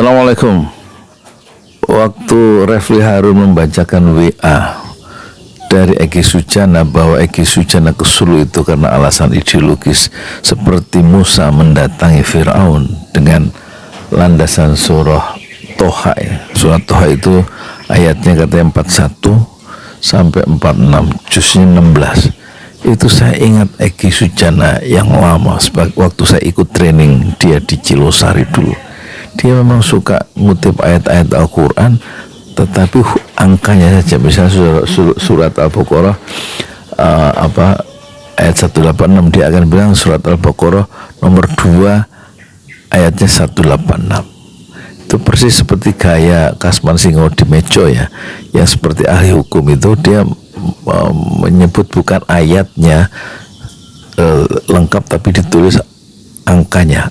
Assalamualaikum. Waktu Refli Harun membacakan WA dari Egy Sujana bahwa Egy Sujana ke Sulu itu karena alasan ideologis, seperti Musa mendatangi Fir'aun dengan landasan surah Toha ya. Surah Toha itu ayatnya katanya 41 sampai 46, jusnya 16. Itu saya ingat Egy Sujana yang lama, waktu saya ikut training dia di Cilosari dulu. Dia memang suka ngutip ayat-ayat Al-Quran, tetapi angkanya saja. Misalnya surat Al-Baqarah ayat 186, dia akan bilang surat Al-Baqarah nomor 2 ayatnya 186. Itu persis seperti gaya Kasman Singo di Mejo ya, yang seperti ahli hukum itu dia menyebut bukan ayatnya lengkap, tapi ditulis angkanya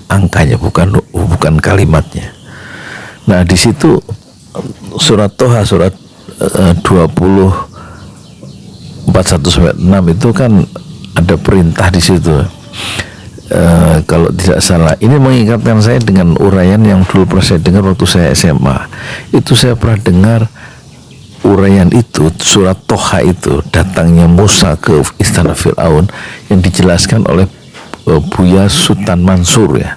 bukan kalimatnya. Nah, di situ surat Toha surat 20 41 sampai 6 itu kan ada perintah di situ. Kalau tidak salah, ini mengingatkan saya dengan uraian yang dulu pernah saya dengar waktu saya SMA. Itu saya pernah dengar uraian itu, surat Toha itu, datangnya Musa ke istana Fir'aun, yang dijelaskan oleh Buya Sultan Mansur ya,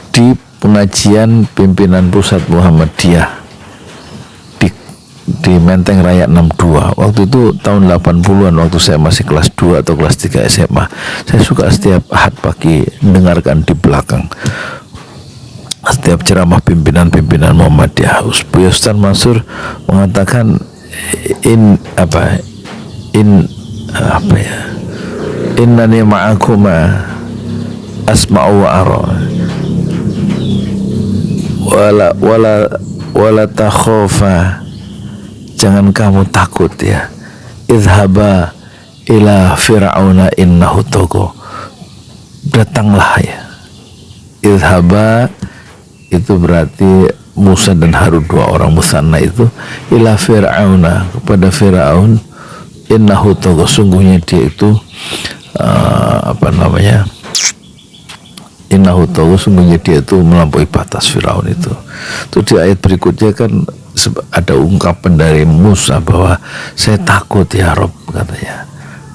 di pengajian pimpinan pusat Muhammadiyah di Menteng Raya 62. Waktu itu tahun 80-an, waktu saya masih kelas 2 atau kelas 3 SMA. Saya suka setiap Ahad pagi mendengarkan di belakang setiap ceramah pimpinan Muhammadiyah. Buya Sultan Mansur mengatakan innani ma'akuma asma'u wa ara wala takhofa, jangan kamu takut ya, idhaba ila fir'auna innahu tagha, datanglah ya. Idhaba itu berarti Musa dan Harun, dua orang musanna itu, ila fir'auna, kepada Fir'aun, innahu tagha, sungguhnya dia itu innahu tagha, sungguhnya dia itu melampaui batas Fir'aun itu. Terus di ayat berikutnya kan ada ungkapan dari Musa bahwa saya takut ya Rob, katanya,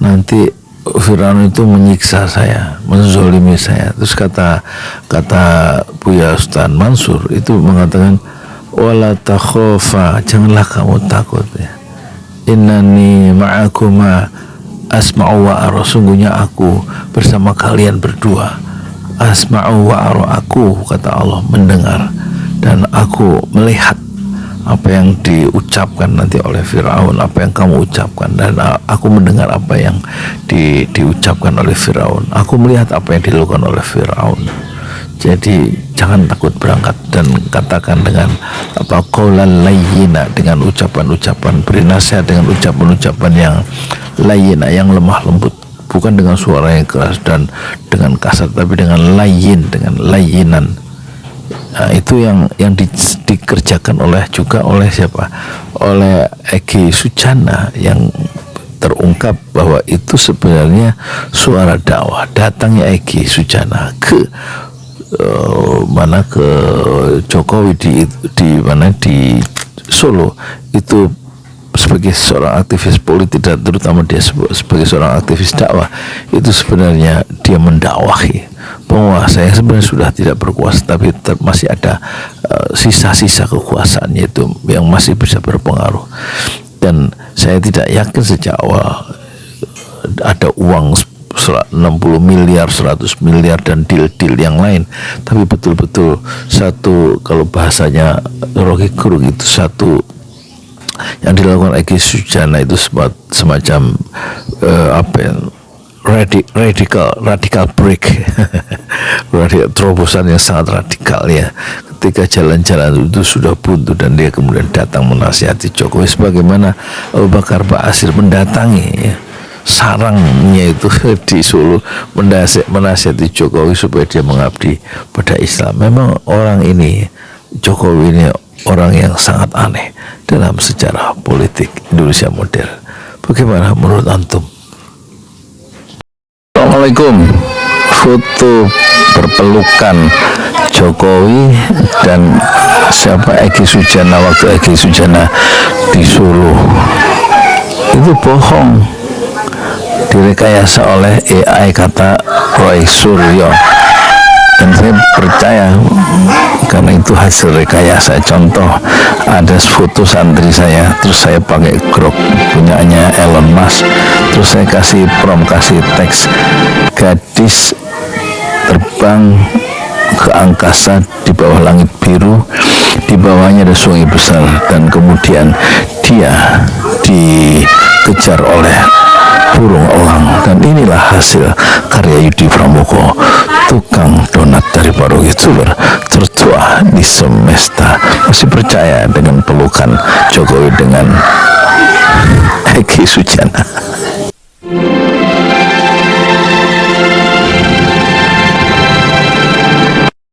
nanti Fir'aun itu menyiksa saya, menzolimi saya. Terus kata Buya Sultan Mansur itu mengatakan wala takhofa, janganlah kamu takut ya, innani ma'akuma asma'u wa ara, sungguhnya aku bersama kalian berdua. Asma'u wa ara, aku, kata Allah, mendengar dan aku melihat apa yang diucapkan nanti oleh Fir'aun, apa yang kamu ucapkan, dan aku mendengar apa yang diucapkan oleh Fir'aun. Aku melihat apa yang dilakukan oleh Fir'aun. Jadi jangan takut berangkat, dan katakan dengan qaulan layyina, dengan ucapan-ucapan, beri nasihat dengan ucapan-ucapan yang layyina, yang lemah lembut, bukan dengan suara yang keras dan dengan kasar, tapi dengan layyin, dengan layyinan. Nah, itu yang dikerjakan oleh siapa? Oleh Egy Sujana, yang terungkap bahwa itu sebenarnya suara dakwah. Datangnya Egy Sujana ke Jokowi di Solo itu sebagai seorang aktivis politik, dan terutama dia sebagai seorang aktivis dakwah, itu sebenarnya dia mendakwahi penguasa yang sebenarnya sudah tidak berkuasa, tapi masih ada sisa-sisa kekuasaannya itu yang masih bisa berpengaruh. Dan saya tidak yakin sejak awal ada uang 60 miliar, 100 miliar dan deal-deal yang lain, tapi betul-betul satu, kalau bahasanya Rocky Gerung itu satu yang dilakukan Egy Sujana itu semacam radical break terobosan yang sangat radikal ya, ketika jalan-jalan itu sudah buntu dan dia kemudian datang menasihati Jokowi, sebagaimana Abu Bakar Ba'asyir mendatangi ya, sarangnya itu di Solo, menasihati Jokowi supaya dia mengabdi pada Islam. Memang orang ini, Jokowi ini, orang yang sangat aneh dalam sejarah politik Indonesia modern. Bagaimana menurut antum? Assalamualaikum. Foto berpelukan Jokowi dan siapa Egy Sujana waktu Egy Sujana di Solo itu bohong, direkayasa oleh AI, kata Roy Suryo. Dan saya percaya karena itu hasil rekayasa. Contoh, ada foto santri saya, terus saya pakai grok punyanya Elon Musk, terus saya kasih prompt, kasih teks, gadis terbang ke angkasa di bawah langit biru, di bawahnya ada sungai besar, dan kemudian dia dikejar oleh burung elang. Dan inilah hasil karya Yudi Pramoko, tukang donat dari Paroki Suler, tertua di semesta. Masih percaya dengan pelukan Jokowi dengan Egy Sujana?